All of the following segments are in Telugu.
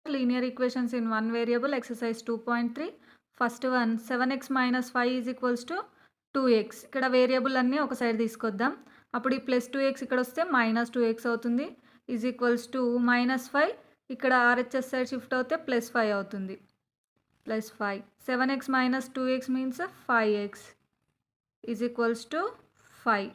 Linear equations in one variable, exercise 2.3. First one, 7x minus 5 is equals to 2x. ఇక్కడ వేరియబుల్ అన్నీ ఒక సైడ్ తీసుకొద్దాం. అప్పుడు ఈ ప్లస్ 2x ఇక్కడ వస్తే మైనస్ 2x అవుతుంది. Is equals to minus 5. ఇక్కడ ఆర్హెచ్ఎస్ సైడ్ షిఫ్ట్ అవుతే ప్లస్ 5 అవుతుంది. Plus 5. 7x minus 2x means 5x is equals to 5.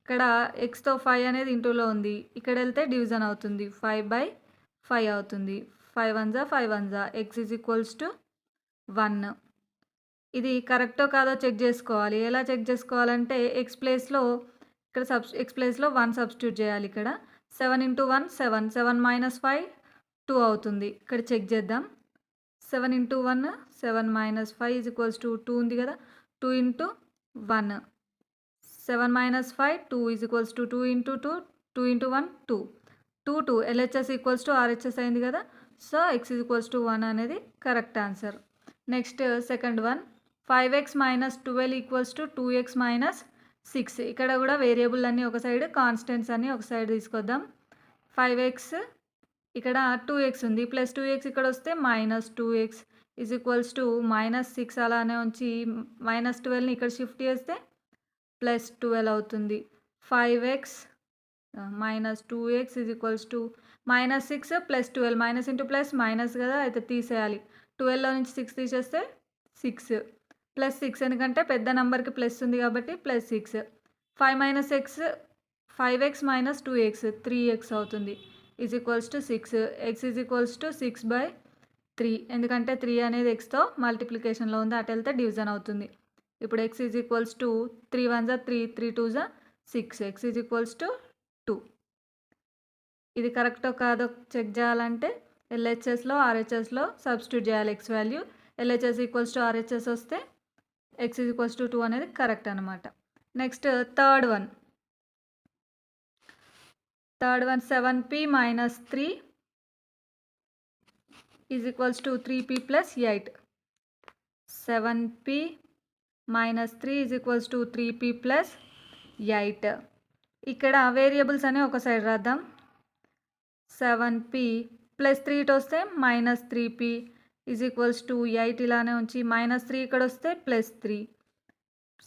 ఇక్కడ ఎక్స్తో 5 అనేది ఇంటూలో ఉంది. ఇక్కడ వెళ్తే డివిజన్ అవుతుంది. 5/5 అవుతుంది. 5 1 జా 5 1 జా x ఈజ్ ఈక్వల్స్ టు 1. ఇది కరెక్టో కాదో చెక్ చేసుకోవాలి. ఎలా చెక్ చేసుకోవాలంటే ఎక్స్ ప్లేస్లో ఇక్కడ ఎక్స్ ప్లేస్లో 1 సబ్స్టిట్యూట్ చేయాలి. ఇక్కడ 7 × 1 7, 7 - 5 2 అవుతుంది. ఇక్కడ చెక్ చేద్దాం. 7 × 1 7 - 5 ఈజ్ ఈక్వల్స్ టు 2 ఉంది కదా. 2 × 1 7 - 5 2 is equals to 2 × 2 2 × 1 2 2 2 LHS equals to RHS అయింది కదా. So x is equals to 1 అనేది correct answer. Next second one, 5x - 12 equals to 2x - 6. ఇక్కడ కూడా వేరియబుల్ అన్నీ ఒక సైడ్, కాన్స్టెంట్స్ అన్నీ ఒక సైడ్ తీసుకొద్దాం. 5x ఇక్కడ 2x ఉంది, ప్లస్ 2x ఇక్కడ వస్తే minus 2x is equals to -6 అలానే ఉంచి -12ని ఇక్కడ షిఫ్ట్ చేస్తే ప్లస్ 12 అవుతుంది. 5x - 2x is equals to -6 + 12 minus into plus minus కదా, అయితే తీసేయాలి. 12లో నుంచి 6 తీసేస్తే 6 ప్లస్ 6 ఎందుకంటే పెద్ద నెంబర్కి ప్లస్ ఉంది కాబట్టి ప్లస్ 6. 5x - 2x 3x అవుతుంది. Is equals to 6. x is equals to 6/3 ఎందుకంటే 3 అనేది ఎక్స్తో మల్టిప్లికేషన్లో ఉంది, అటు వెళ్తే డివిజన్ అవుతుంది. ఇప్పుడు x ఈజ్ ఈక్వల్స్ టు 3 1 జా 3 3 2 జా 6 x ఈజ్ ఈక్వల్స్ టు 2. ఇది కరెక్టో కాదో చెక్ చేయాలంటే LHSలో RHSలో సబ్స్టిట్యూట్ చేయాలి x value. LHS equals to RHS వస్తే x ఈజ్ ఈక్వల్స్ టు 2 అనేది కరెక్ట్ అనమాట. Next third one 7p - 3 is equals to 3p + 8. 7p - 3 is equals to 3p + 8. ఇక్కడ వేరియబుల్స్ అనే ఒక సైడ్ రాద్దాం. 7p + 3 ఇటు వస్తే -3p ఈజ్ ఈక్వల్స్ టు 8 ఇలానే ఉంచి -3 ఇక్కడ వస్తే +3.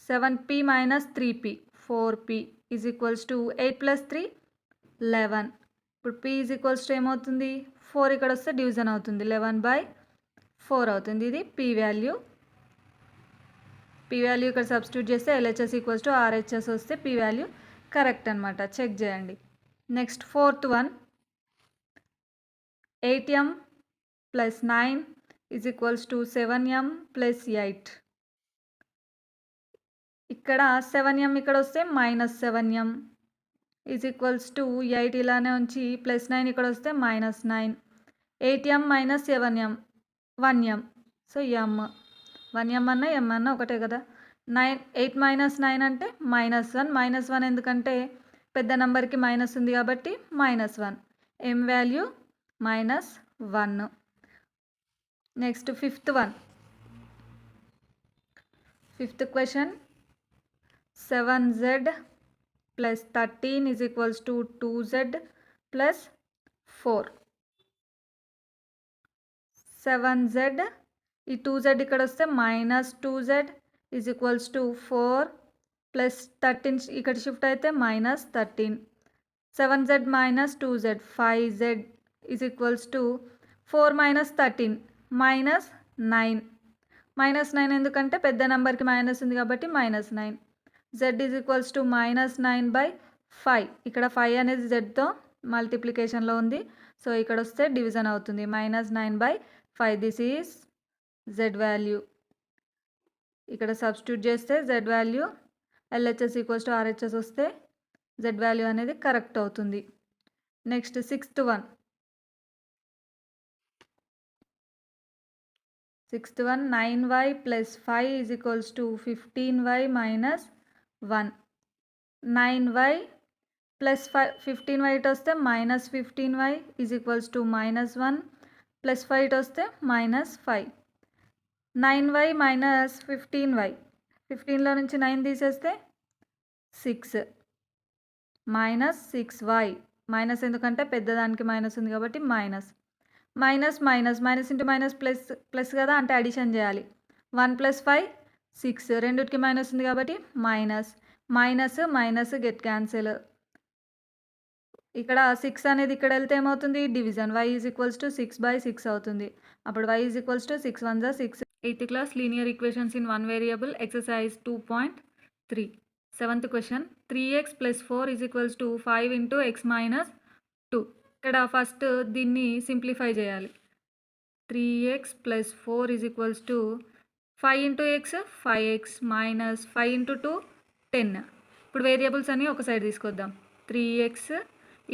7p - 3p 4p is equals to 8 + 3 11. ఇప్పుడు p ఈజ్ ఈక్వల్స్ టు ఏమవుతుంది, 4 ఇక్కడ వస్తే డివిజన్ అవుతుంది, 11/4 అవుతుంది. ఇది p వాల్యూ. ఇక్కడ సబ్స్టిట్యూట్ చేస్తే LHS ఈక్వల్స్ టు RHS వస్తే p వాల్యూ కరెక్ట్ అనమాట. చెక్ చేయండి. Next fourth one, 8m + 9 is equals to 7m + 8. ఇక్కడ 7m ఇక్కడ వస్తే -7m ఈజ్ ఈక్వల్స్ టు 8 ఇలానే ఉంచి +9 ఇక్కడ వస్తే -9. 8m - 7m 1m. So m 1m అన్న m అన్న ఒకటే కదా. 8 - 9 అంటే -1 -1 ఎందుకంటే పెద్ద నెంబర్కి మైనస్ ఉంది కాబట్టి -1. m value -1. Next fifth one, fifth question, 7z + 13 is equals to 2z + 4. 7z ఈ 2z ఇక్కడ వస్తే -2z ఈజ్ ఈక్వల్స్ టు 4 + 13 ఇక్కడ షిఫ్ట్ అయితే -13. 7z - 2z 5z is equals to 4 - 13 -9. -9 ఎందుకంటే పెద్ద నెంబర్కి మైనస్ ఉంది కాబట్టి -9. z is equals to -9/5. ఇక్కడ 5 అనేది zతో మల్టిప్లికేషన్లో ఉంది, సో ఇక్కడ వస్తే డివిజన్ అవుతుంది. -9/5 దిస్ ఈజ్ z వాల్యూ. ఇక్కడ సబ్స్టిట్యూట్ చేస్తే z value LHS equals to RHS వస్తే z వాల్యూ అనేది కరెక్ట్ అవుతుంది. Next sixth one, 9y + 5 is equals to 15y - 1. 9y + 15y ఇటు వస్తే -15y ఈజ్ ఈక్వల్స్ టు -1 + 5 ఇటు వస్తే -5. 9y - 15y 15లో నుంచి 9 తీసేస్తే 6 -6y మైనస్ ఎందుకంటే పెద్దదానికి మైనస్ ఉంది కాబట్టి -. Minus minus minus into minus plus plus కదా, అంటే అడిషన్ చేయాలి. 1 + 5 6, రెండిటికి మైనస్ ఉంది కాబట్టి minus minus minus get cancel. ఇక్కడ 6 అనేది ఇక్కడ వెళ్తే ఏమవుతుంది, డివిజన్. y = 6/6 అవుతుంది. అప్పుడు y = 6 1 6. 8th class linear equations in one variable exercise 2.3. 7th question, 3x + 4 = 5 × x - 2. ఇక్కడ ఫస్ట్ దీన్ని సింప్లిఫై చేయాలి. 3x + 4 = 5 × x 5x - 5 × 2 10. ఇప్పుడు వేరియబుల్స్ అన్నీ ఒక సైడ్ తీసుకొద్దాం. 3x,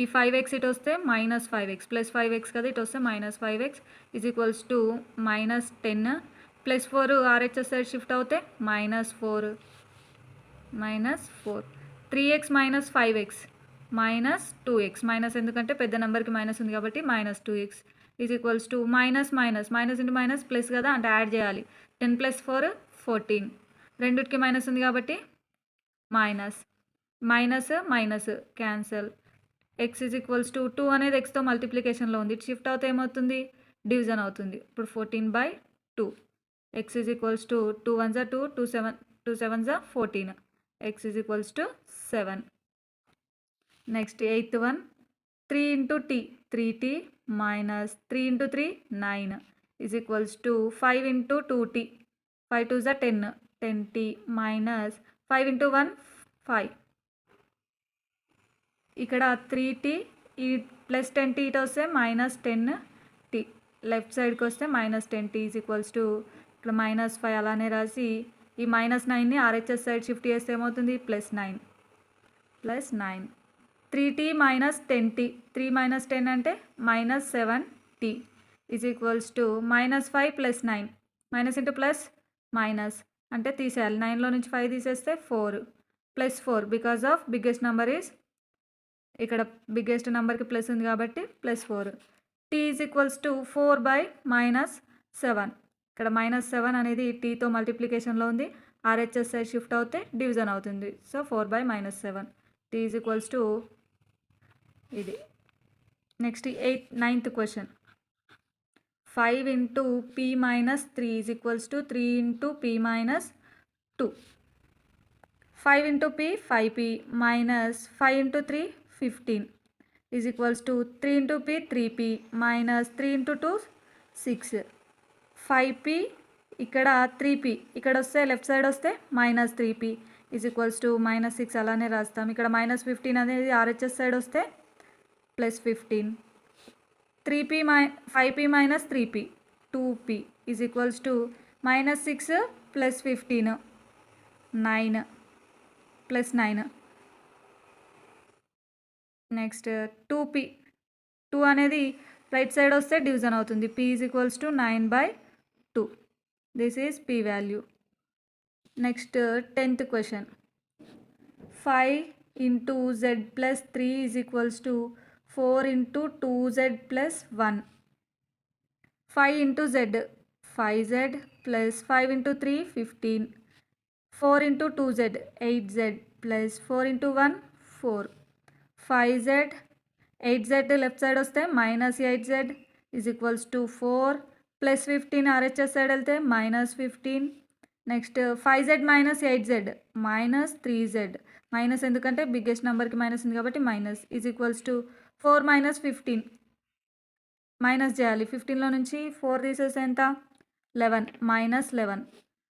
ఈ 5x ఇటు వస్తే -5x, + 5x కదా ఇటు వస్తే -5x = -10 + 4 RHS సైడ్ షిఫ్ట్ అవుతే -4 3x - 5x -2x, మైనస్ ఎందుకంటే పెద్ద నెంబర్కి మైనస్ ఉంది కాబట్టి -2x minus into minus plus కదా, అంటే యాడ్ చేయాలి. 10 + 4 14, రెండిటికి మైనస్ ఉంది కాబట్టి మైనస్ మైనస్ క్యాన్సల్. x = 2 అనేది xతో మల్టిప్లికేషన్లో ఉంది, ఇటు షిఫ్ట్ అవుతే ఏమవుతుంది, డివిజన్ అవుతుంది. ఇప్పుడు 14/2. x = 2 1 2 2 7 14, x = 7. Next 8th one, 3 × t 3t - 3 × 3 9 = 5 × 2t 5 2 10 10t - 5 × 1 5. ఇక్కడ 3t ఈ ప్లస్ 10t ఇటు వస్తే -10t, లెఫ్ట్ సైడ్కి వస్తే -10t ఇక్కడ -5 అలానే రాసి ఈ -9ని RHS సైడ్ షిఫ్ట్ చేస్తే ఏమవుతుంది, +9 3t - 10t 3 - 10 అంటే -7t -5 + 9, minus into plus minus అంటే తీసేయాలి. 9లో నుంచి 5 తీసేస్తే 4 +4 because of biggest number is, ఇక్కడ బిగ్గెస్ట్ నెంబర్కి ప్లస్ ఉంది కాబట్టి +4. t = 4/-7, ఇక్కడ -7 అనేది టీతో మల్టిప్లికేషన్లో ఉంది, RHS సైడ్ షిఫ్ట్ అవుతే డివిజన్ అవుతుంది. సో 4/-7 t = ఇది. Next 9th question, 5 × p - 3 = 3 × p - 2. 5 × p 5p - 5 × 3 15 = 3 × p 3p - 3 × 2 6. 5p ఇక్కడ 3p ఇక్కడ వస్తే లెఫ్ట్ సైడ్ వస్తే -3p -6 అలానే రాస్తాం. ఇక్కడ -15 అనేది RHS సైడ్ వస్తే +15. 5p - 3p 2p = -6 + 15 9 +9. Next 2p 2 అనేది రైట్ సైడ్ వస్తే డివిజన్ అవుతుంది. p = 9/2. This is p value. Next 10th question, 5 × z + 3 = 4 × 2z + 1. 5 × z 5z + 5 × 3 15, 4 × 2z 8z + 4 × 1 4. 5z 8z left side వస్తే -8z = 4 +15 RHS సైడ్ వెళ్తే -15. Next 5z - 8z -3z, minus ఎందుకంటే బిగ్గెస్ట్ నెంబర్కి మైనస్ ఉంది కాబట్టి మైనస్ = 4 - 15, మైనస్ చేయాలి. 15లో నుంచి 4 తీసేస్తే ఎంత, 11 -11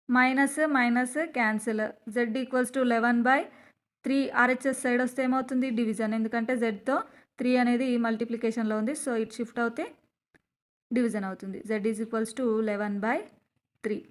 minus cancel. z = 11/3, RHS side వస్తే ఏమవుతుంది, డివిజన్, ఎందుకంటే zతో 3 అనేది మల్టిప్లికేషన్లో ఉంది, సో ఇటు షిఫ్ట్ అవుతే డివిజన్ అవుతుంది. z = 11/3.